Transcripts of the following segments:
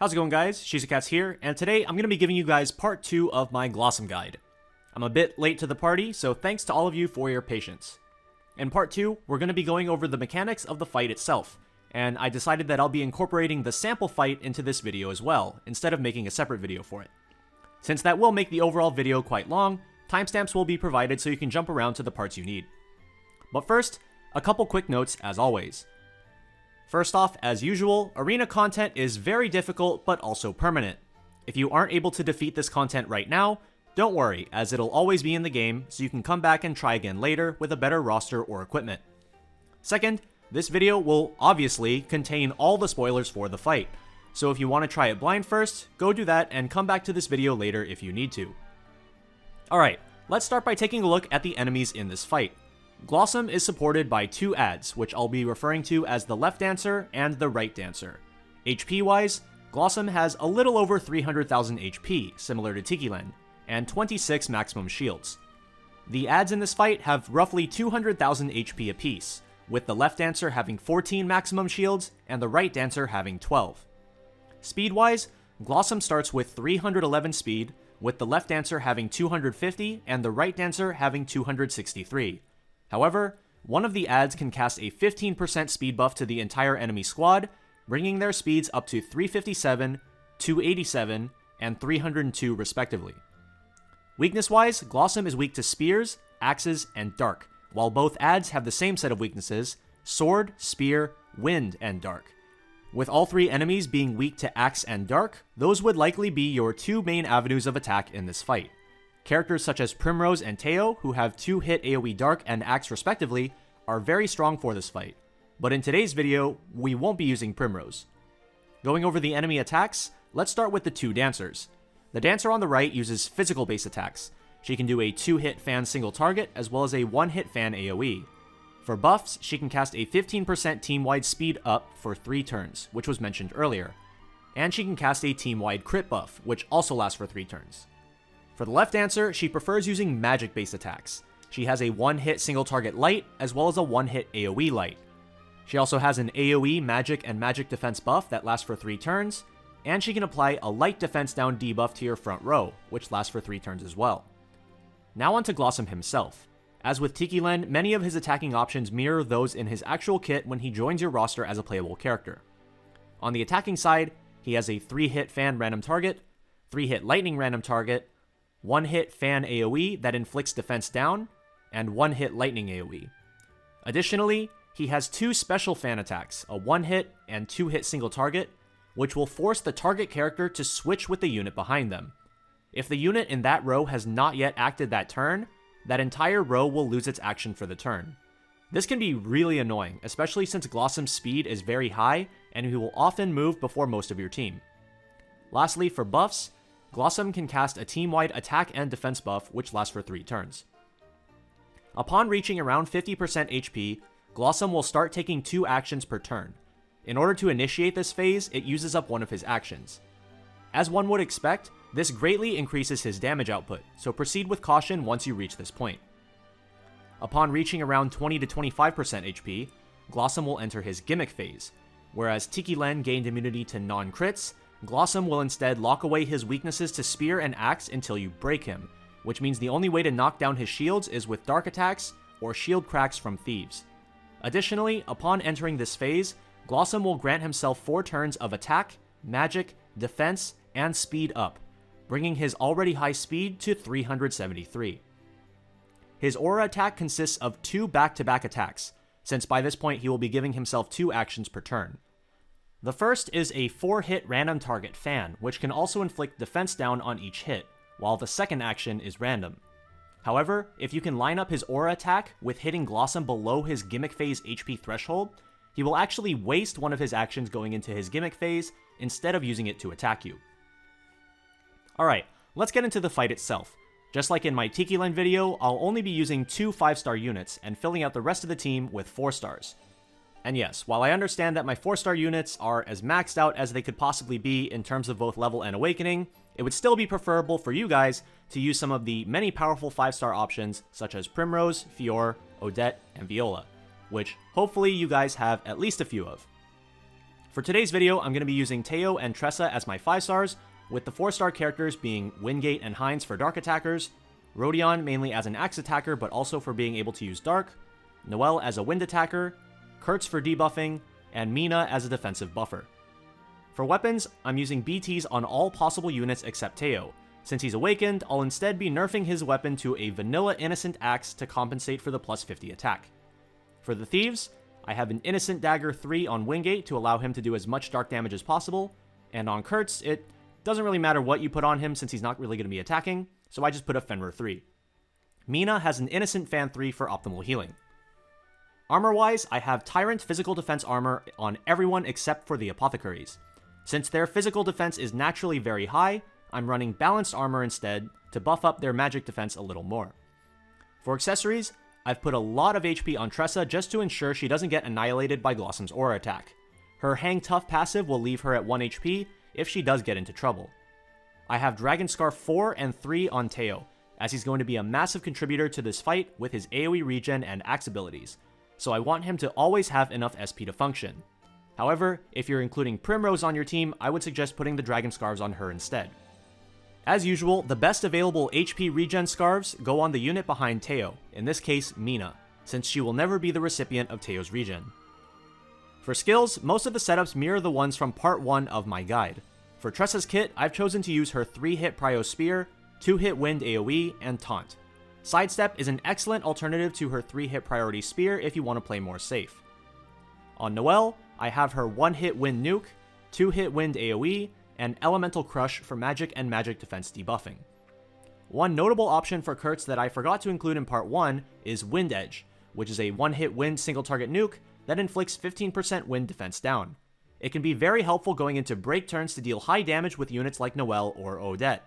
How's it going, guys? Shizukat's here, and today I'm going to be giving you guys part 2 of my Glossom guide. I'm a bit late to the party, so thanks to all of you for your patience. In part 2, we're going to be going over the mechanics of the fight itself, and I decided that I'll be incorporating the sample fight into this video as well, instead of making a separate video for it. Since that will make the overall video quite long, timestamps will be provided so you can jump around to the parts you need. But first, a couple quick notes as always. First off, as usual, arena content is very difficult but also permanent. If you aren't able to defeat this content right now, don't worry, as it'll always be in the game, so you can come back and try again later with a better roster or equipment. Second, this video will obviously contain all the spoilers for the fight, so if you want to try it blind first, go do that and come back to this video later if you need to. Alright, let's start by taking a look at the enemies in this fight. Glossom is supported by 2 adds, which I'll be referring to as the left dancer and the right dancer. HP wise, Glossom has a little over 300,000 HP, similar to Tikilen, and 26 maximum shields. The adds in this fight have roughly 200,000 HP apiece, with the left dancer having 14 maximum shields and the right dancer having 12. Speed wise, Glossom starts with 311 speed, with the left dancer having 250 and the right dancer having 263. However, one of the adds can cast a 15% speed buff to the entire enemy squad, bringing their speeds up to 357, 287, and 302 respectively. Weakness-wise, Glossom is weak to spears, axes, and dark, while both adds have the same set of weaknesses: sword, spear, wind, and dark. With all 3 enemies being weak to axe and dark, those would likely be your 2 main avenues of attack in this fight. Characters such as Primrose and Teo, who have 2-hit AoE Dark and Axe respectively, are very strong for this fight, but in today's video, we won't be using Primrose. Going over the enemy attacks, let's start with the 2 dancers. The dancer on the right uses physical base attacks. She can do a 2-hit fan single target as well as a 1-hit fan AoE. For buffs, she can cast a 15% team-wide speed up for 3 turns, which was mentioned earlier, and she can cast a team-wide crit buff, which also lasts for 3 turns. For the left dancer, she prefers using magic-based attacks. She has a 1-hit single-target light, as well as a 1-hit AoE light. She also has an AoE magic and magic defense buff that lasts for 3 turns, and she can apply a light defense down debuff to your front row, which lasts for 3 turns as well. Now on to Glossom himself. As with Tikilen, many of his attacking options mirror those in his actual kit when he joins your roster as a playable character. On the attacking side, he has a 3-hit fan random target, 3-hit lightning random target, 1-hit fan AoE that inflicts defense down, and 1-hit lightning AoE. Additionally, he has 2 special fan attacks, a 1-hit and 2-hit single target, which will force the target character to switch with the unit behind them. If the unit in that row has not yet acted that turn, that entire row will lose its action for the turn. This can be really annoying, especially since Glossom's speed is very high and he will often move before most of your team. Lastly, for buffs, Glossom can cast a team-wide attack and defense buff, which lasts for 3 turns. Upon reaching around 50% HP, Glossom will start taking 2 actions per turn. In order to initiate this phase, it uses up one of his actions. As one would expect, this greatly increases his damage output, so proceed with caution once you reach this point. Upon reaching around 20 to 25% HP, Glossom will enter his gimmick phase. Whereas Tikilen gained immunity to non-crits, Glossom will instead lock away his weaknesses to spear and axe until you break him, which means the only way to knock down his shields is with dark attacks or shield cracks from thieves. Additionally, upon entering this phase, Glossom will grant himself 4 turns of attack, magic, defense, and speed up, bringing his already high speed to 373. His aura attack consists of 2 back-to-back attacks, since by this point he will be giving himself 2 actions per turn. The first is a 4-hit random target fan, which can also inflict defense down on each hit, while the second action is random. However, if you can line up his aura attack with hitting Glossom below his gimmick phase HP threshold, he will actually waste one of his actions going into his gimmick phase instead of using it to attack you. Alright, let's get into the fight itself. Just like in my Tikilen video, I'll only be using 2 5-star units and filling out the rest of the team with 4 stars. And yes, while I understand that my 4-star units are as maxed out as they could possibly be in terms of both level and awakening, it would still be preferable for you guys to use some of the many powerful 5-star options such as Primrose, Fior, Odette, and Viola, which hopefully you guys have at least a few of. For today's video, I'm going to be using Teo and Tressa as my 5 stars, with the 4-star characters being Wingate and Hines for dark attackers, Rodion mainly as an axe attacker but also for being able to use dark, Noelle as a wind attacker, Kurtz for debuffing, and Mina as a defensive buffer. For weapons, I'm using BTs on all possible units except Teo. Since he's awakened, I'll instead be nerfing his weapon to a vanilla innocent axe to compensate for the plus 50 attack. For the thieves, I have an innocent dagger 3 on Wingate to allow him to do as much dark damage as possible, and on Kurtz, it doesn't really matter what you put on him since he's not really going to be attacking, so I just put a Fenrir 3. Mina has an innocent fan 3 for optimal healing. Armor-wise, I have Tyrant physical defense armor on everyone except for the apothecaries. Since their physical defense is naturally very high, I'm running balanced armor instead to buff up their magic defense a little more. For accessories, I've put a lot of HP on Tressa just to ensure she doesn't get annihilated by Glossom's aura attack. Her Hang Tough passive will leave her at 1 HP if she does get into trouble. I have Dragon Scarf 4 and 3 on Teo, as he's going to be a massive contributor to this fight with his AoE regen and axe abilities, so I want him to always have enough SP to function. However, if you're including Primrose on your team, I would suggest putting the Dragon Scarves on her instead. As usual, the best available HP regen scarves go on the unit behind Teo, in this case Mina, since she will never be the recipient of Teo's regen. For skills, most of the setups mirror the ones from part 1 of my guide. For Tressa's kit, I've chosen to use her 3-hit Prio Spear, 2-hit Wind AoE, and Taunt. Sidestep is an excellent alternative to her 3-hit Priority Spear if you want to play more safe. On Noelle, I have her 1-hit Wind Nuke, 2-hit Wind AoE, and Elemental Crush for magic and magic defense debuffing. One notable option for Kurtz that I forgot to include in part 1 is Wind Edge, which is a 1-hit wind single target nuke that inflicts 15% wind defense down. It can be very helpful going into break turns to deal high damage with units like Noelle or Odette.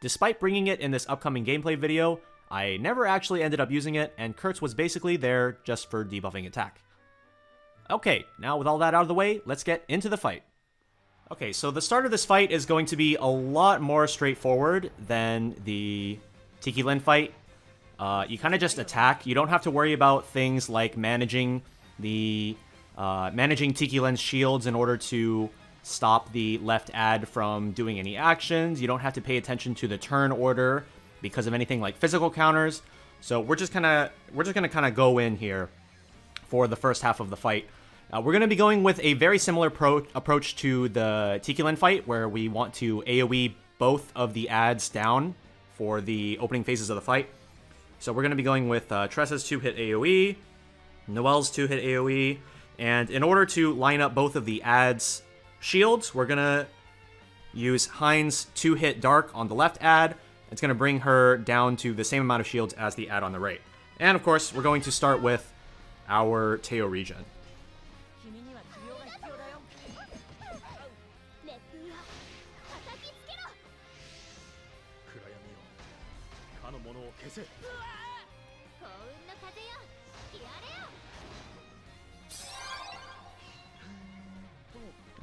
Despite bringing it in this upcoming gameplay video, I never actually ended up using it, and Kurtz was basically there just for debuffing attack. Okay, now with all that out of the way, let's get into the fight. Okay, so the start of this fight is going to be a lot more straightforward than the Tiki Lin fight. You kind of just attack. You don't have to worry about things like managing Tiki Lin's shields in order to stop the left ad from doing any actions. You don't have to pay attention to the turn order because of anything like physical counters. So we're just gonna kind of go in here for the first half of the fight. We're going to be going with a very similar approach to the Tiki Lin fight, where we want to AoE both of the ads down for the opening phases of the fight. So we're going to be going with Tressa's 2-hit AoE, Noelle's 2-hit AoE, and in order to line up both of the ads' shields, we're going to use Hines' 2-hit Dark on the left ad. It's going to bring her down to the same amount of shields as the ad on the right. And of course, we're going to start with our Teo regen.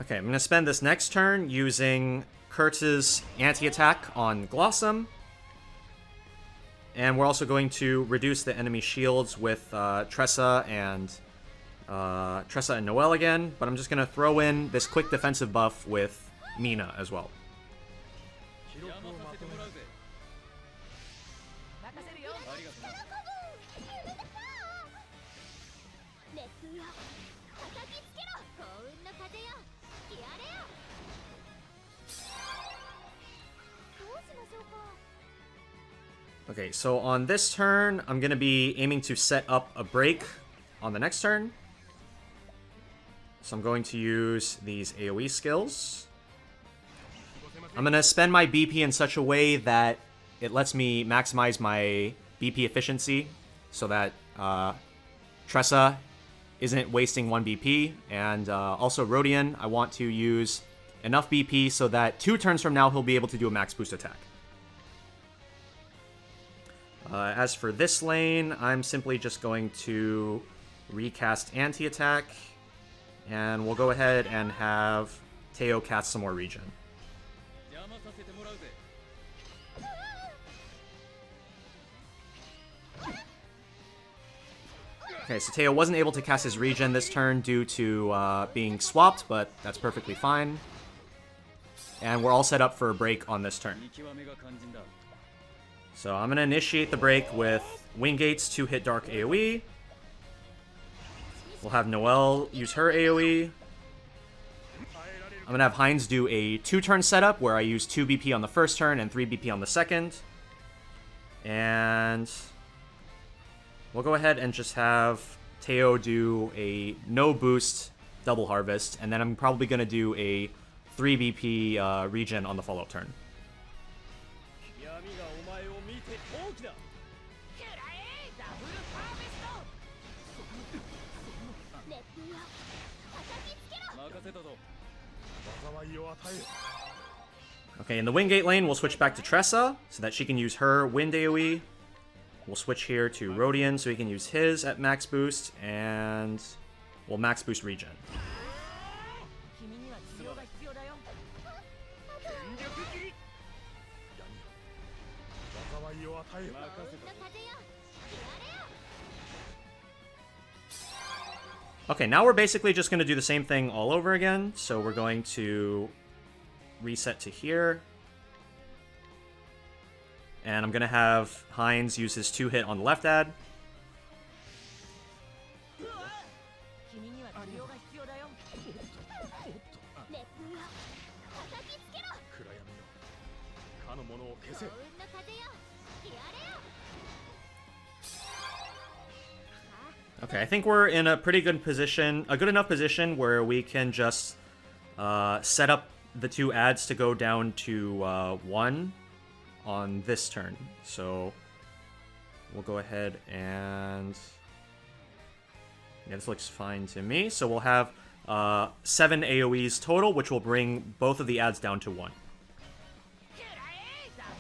Okay, I'm going to spend this next turn using Kurtz's anti-attack on Glossom. And we're also going to reduce the enemy shields with Tressa and Noelle again. But I'm just going to throw in this quick defensive buff with Mina as well. Okay, so on this turn, I'm going to be aiming to set up a break on the next turn. So I'm going to use these AoE skills. I'm going to spend my BP in such a way that it lets me maximize my BP efficiency so that Tressa isn't wasting 1 BP. And also Rodion, I want to use enough BP so that 2 turns from now he'll be able to do a max boost attack. As for this lane, I'm simply just going to recast anti-attack, and we'll go ahead and have Teo cast some more regen. Okay, so Teo wasn't able to cast his regen this turn due to being swapped, but that's perfectly fine. And we're all set up for a break on this turn. So I'm going to initiate the break with Wingate's 2-hit Dark AoE. We'll have Noelle use her AoE. I'm going to have Heinz do a 2-turn setup where I use 2 BP on the first turn and 3 BP on the second. And we'll go ahead and just have Teo do a no boost double harvest. And then I'm probably going to do a 3 BP regen on the follow-up turn. Okay, in the Wingate lane, we'll switch back to Tressa so that she can use her Wind AoE. We'll switch here to Rodion so he can use his at max boost, and we'll max boost regen. Okay, now we're basically just going to do the same thing all over again. So we're going to reset to here. And I'm going to have Heinz use his 2-hit on the left ad. Okay, I think we're in a pretty good position, a good enough position where we can just set up the 2 ads to go down to 1 on this turn. So we'll go ahead and... yeah, this looks fine to me. So we'll have 7 AoEs total, which will bring both of the ads down to 1.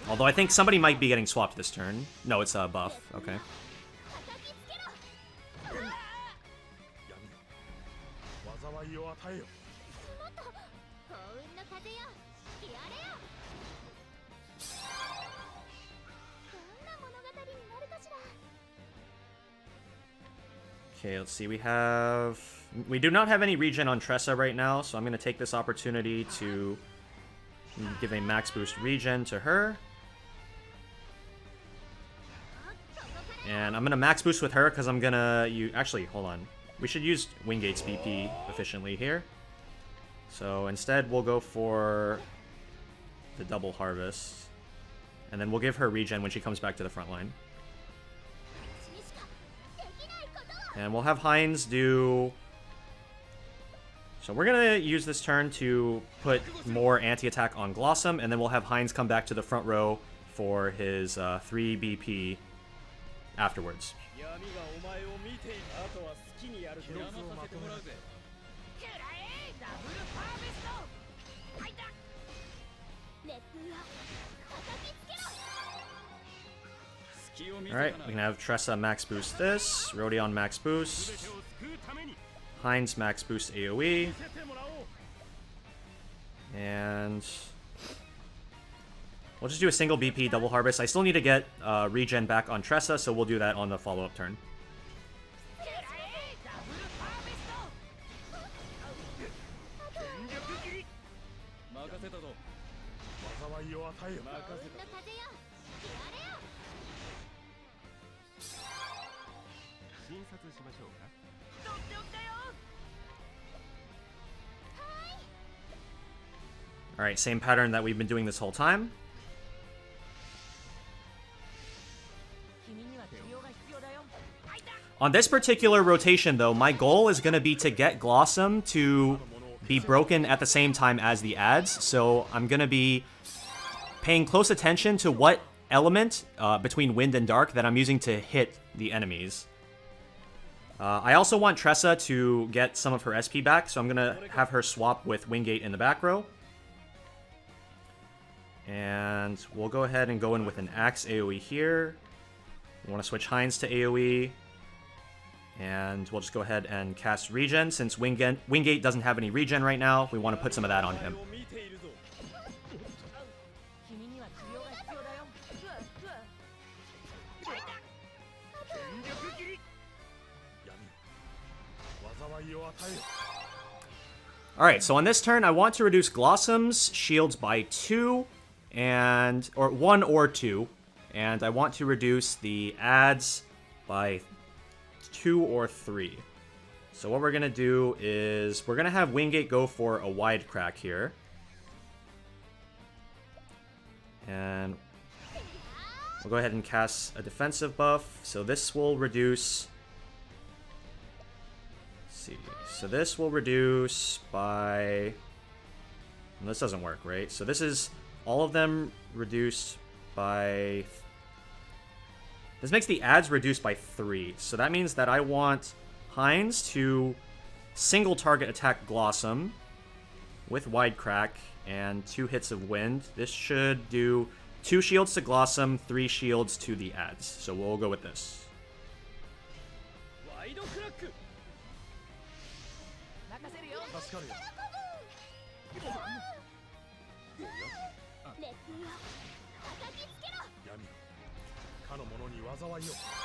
Although I think somebody might be getting swapped this turn. No, it's a buff. Okay. Okay, let's see. We do not have any regen on Tressa right now, so I'm going to take this opportunity to give a max boost regen to her. And I'm going to max boost with her because I'm going to... actually, hold on. We should use Wingate's BP efficiently here. So instead, we'll go for the double harvest. And then we'll give her regen when she comes back to the front line. And we'll have Heinz do... so we're going to use this turn to put more anti-attack on Glossom, and then we'll have Heinz come back to the front row for his 3 BP afterwards. Alright, we can have Tressa max boost this, Rodion max boost, Heinz max boost AoE, and we'll just do a single BP double harvest. I still need to get regen back on Tressa, so we'll do that on the follow-up turn. Alright, same pattern that we've been doing this whole time. On this particular rotation, though, my goal is going to be to get Glossom to be broken at the same time as the ads. So I'm going to be paying close attention to what element between wind and dark that I'm using to hit the enemies. I also want Tressa to get some of her SP back, so I'm going to have her swap with Wingate in the back row. And we'll go ahead and go in with an Axe AoE here. We want to switch Heinz to AoE. And we'll just go ahead and cast Regen. Since Wingate doesn't have any Regen right now, we want to put some of that on him. Alright, so on this turn, I want to reduce Glossom's shields by 2, or 1 or 2. And I want to reduce the adds by 2 or 3. So what we're going to do is, we're going to have Wingate go for a wide crack here. And we'll go ahead and cast a defensive buff. So this will reduce... Let's see. So this will reduce by... Well, this doesn't work, right? So this is all of them reduced by... This makes the adds reduced by 3. So that means that I want Hines to single target attack Glossom with wide crack and 2 hits of wind. This should do 2 shields to Glossom, 3 shields to the adds. So we'll go with this.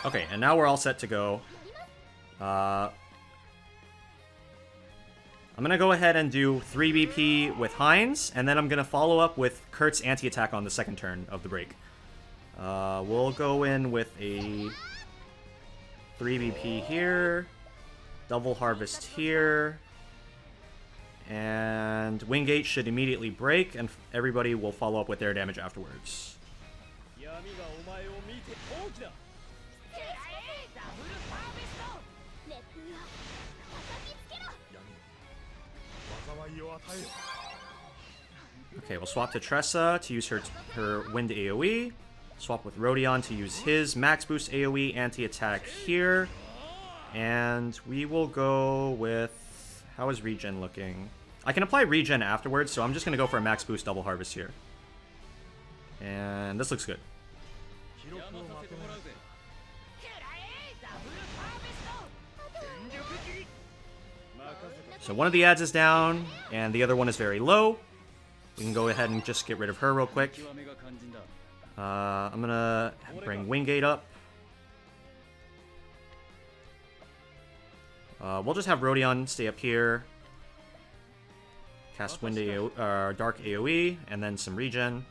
Okay, and now we're all set to go. I'm gonna go ahead and do 3 BP with Hines, and then I'm gonna follow up with Kurt's anti-attack on the second turn of the break. We'll go in with a 3 BP here, double harvest here, and Wingate should immediately break, and everybody will follow up with their damage afterwards. Okay, we'll swap to Tressa to use her Wind AoE. Swap with Rodion to use his Max Boost AoE anti-attack here. And we will go with... How is regen looking? I can apply regen afterwards, so I'm just going to go for a Max Boost Double Harvest here. And this looks good. So one of the adds is down, and the other one is very low. We can go ahead and just get rid of her real quick. I'm gonna bring Wingate up. We'll just have Rodion stay up here. Cast Wind Dark AoE, and then some regen.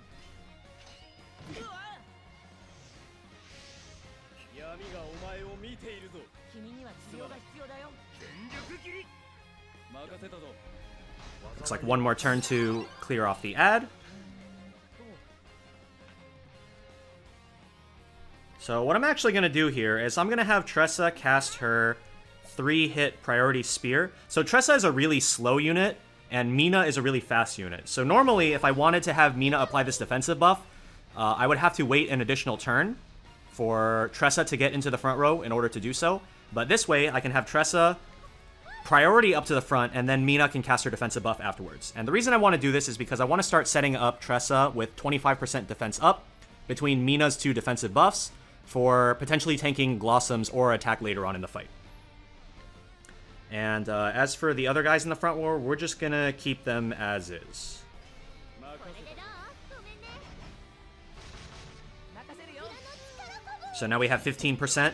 Looks like one more turn to clear off the add. So what I'm actually going to do here is I'm going to have Tressa cast her 3-hit priority spear. So Tressa is a really slow unit, and Mina is a really fast unit. So normally, if I wanted to have Mina apply this defensive buff, I would have to wait an additional turn for Tressa to get into the front row in order to do so. But this way, I can have Tressa priority up to the front, and then Mina can cast her defensive buff afterwards. And the reason I want to do this is because I want to start setting up Tressa with 25% defense up between Mina's 2 defensive buffs for potentially tanking Glossom's aura attack later on in the fight. And as for the other guys in the front row, we're just going to keep them as is. So now we have 15%.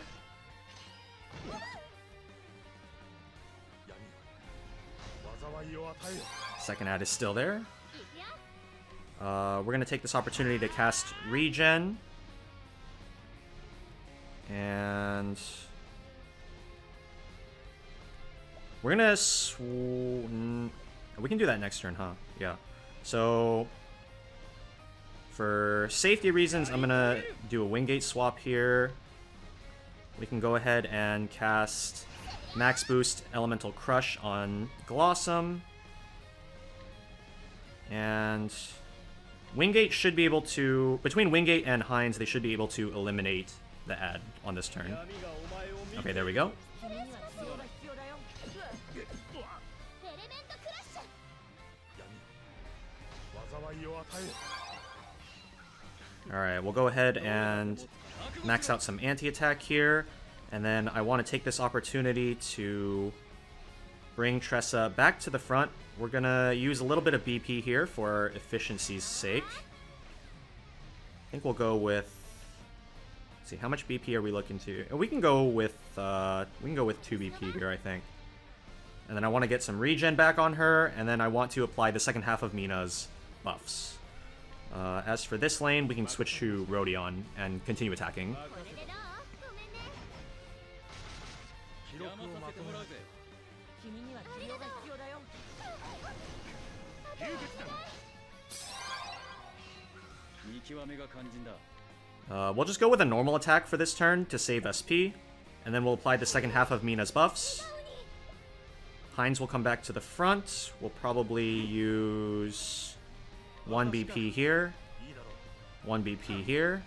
Second ad is still there. We're going to take this opportunity to cast regen. And we're going to... We can do that next turn, huh? Yeah. So for safety reasons, I'm going to do a Wingate swap here. We can go ahead and cast Max Boost Elemental Crush on Glossom. And Wingate should be able to... Between Wingate and Hines, they should be able to eliminate the ad on this turn. Okay, there we go. Alright, we'll go ahead and max out some anti-attack here. And then I want to take this opportunity to bring Tressa back to the front. We're going to use a little bit of BP here for efficiency's sake. I think we'll go with... Let's see, how much BP are we looking to? We can go with 2 BP here, I think. And then I want to get some regen back on her, and then I want to apply the second half of Mina's buffs. As for this lane, we can switch to Rodion and continue attacking. We'll just go with a normal attack for this turn to save SP, and then we'll apply the second half of Mina's buffs. Heinz will come back to the front. We'll probably use 1 BP here, 1 BP here.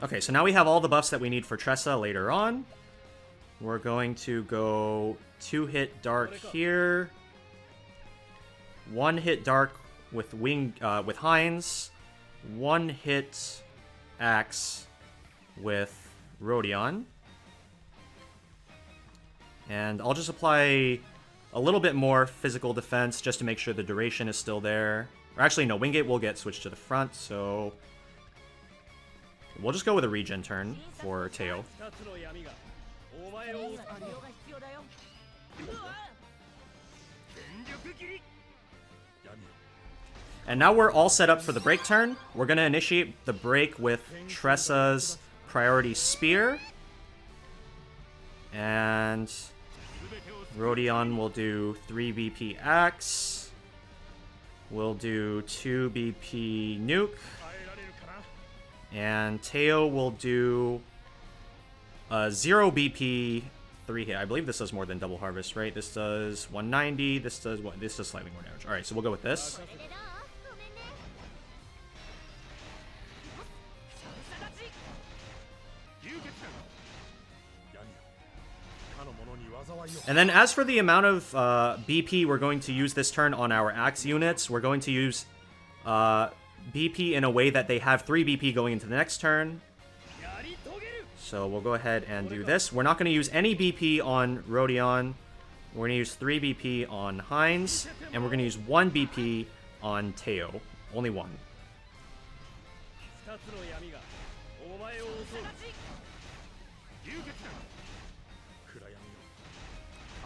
Okay, so now we have all the buffs that we need for Tressa later on. We're going to go 2-hit Dark here, 1-hit Dark with with Heinz, 1-hit Axe with Rodion. And I'll just apply a little bit more physical defense just to make sure the duration is still there. Or actually, no, Wingate will get switched to the front, so we'll just go with a regen turn for Teo. And now we're all set up for the break turn. We're going to initiate the break with Tressa's priority spear. And Rodion will do 3 BP axe. We'll do 2 BP nuke. And Teo will do a 0 BP 3 hit. I believe this does more than double harvest, right? This does 190. This does what? This does slightly more damage. All right, so we'll go with this. And then as for the amount of BP we're going to use this turn on our axe units, we're going to use BP in a way that they have 3 BP going into the next turn. So we'll go ahead and do this. We're not going to use any BP on Rodion. We're going to use 3 BP on Heinz, and we're going to use 1 BP on Teo. Only 1.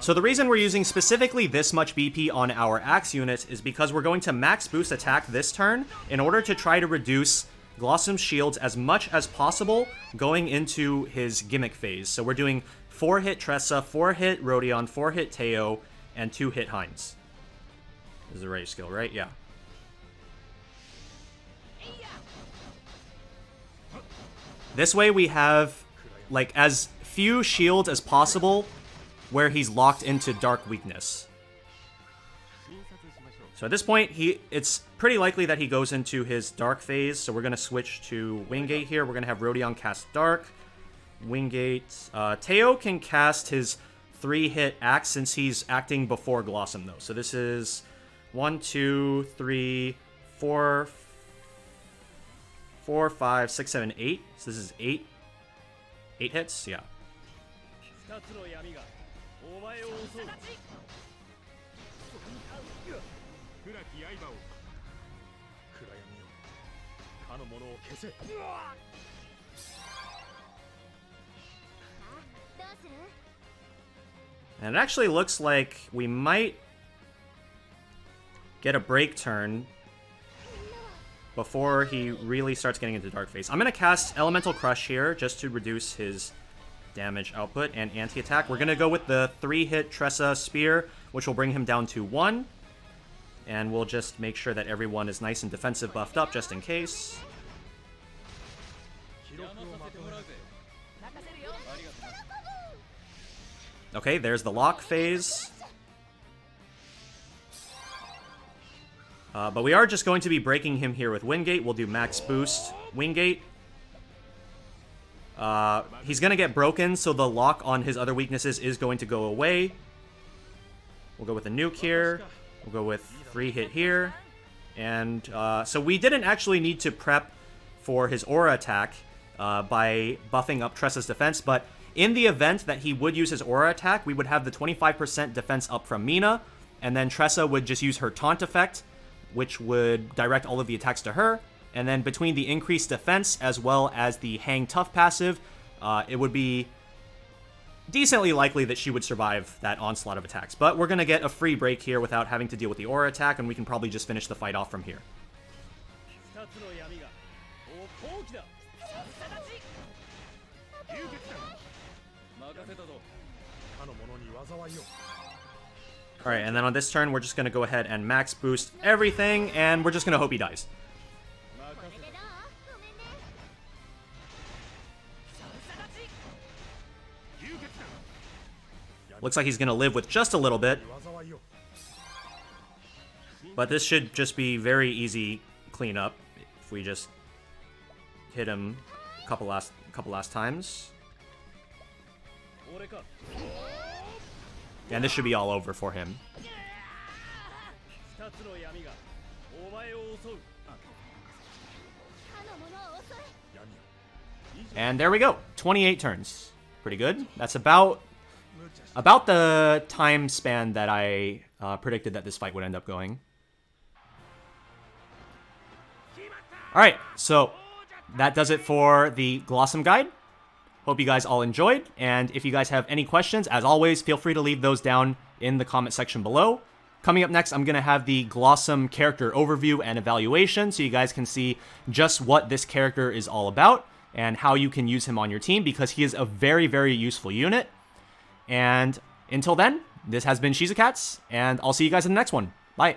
So the reason we're using specifically this much BP on our axe units is because we're going to max boost attack this turn in order to try to reduce Glossom's shields as much as possible going into his gimmick phase. So we're doing 4-hit Tressa, 4-hit Rodion, 4-hit Teo, and 2-hit Heinz. This is the right skill, right? Yeah. This way we have, like, as few shields as possible where he's locked into dark weakness. So at this point, it's pretty likely that he goes into his dark phase, so we're going to switch to Wingate here. We're going to have Rodion cast dark. Wingate. Teo can cast his 3-hit axe since he's acting before Glossom, though. So this is 1, 2, 3, 4, 5, 6, 7, 8. So this is 8. 8 hits? Yeah. And it actually looks like we might get a break turn before he really starts getting into dark phase. I'm going to cast Elemental Crush here just to reduce his damage output and anti-attack. We're going to go with the 3-hit Tressa Spear, which will bring him down to 1. And we'll just make sure that everyone is nice and defensive buffed up just in case. Okay, there's the lock phase. But we are just going to be breaking him here with Wingate. We'll do max boost Wingate. He's going to get broken, so the lock on his other weaknesses is going to go away. We'll go with a nuke here. We'll go with 3-hit here. And so we didn't actually need to prep for his aura attack by buffing up Tressa's defense, but in the event that he would use his aura attack, we would have the 25% defense up from Mina, and then Tressa would just use her taunt effect, which would direct all of the attacks to her. And then between the increased defense as well as the Hang Tough passive, it would be decently likely that she would survive that onslaught of attacks. But we're going to get a free break here without having to deal with the aura attack, and we can probably just finish the fight off from here. Alright, and then on this turn, we're just going to go ahead and max boost everything, and we're just going to hope he dies. Looks like he's going to live with just a little bit. But this should just be very easy cleanup if we just hit him a couple last times. And this should be all over for him. And there we go. 28 turns. Pretty good. That's about the time span that I predicted that this fight would end up going. Alright, so that does it for the Glossom Guide. Hope you guys all enjoyed, and if you guys have any questions, as always, feel free to leave those down in the comment section below. Coming up next, I'm going to have the Glossom character overview and evaluation, so you guys can see just what this character is all about, and how you can use him on your team, because he is a very, very useful unit. And until then, this has been Shizukats, and I'll see you guys in the next one. Bye!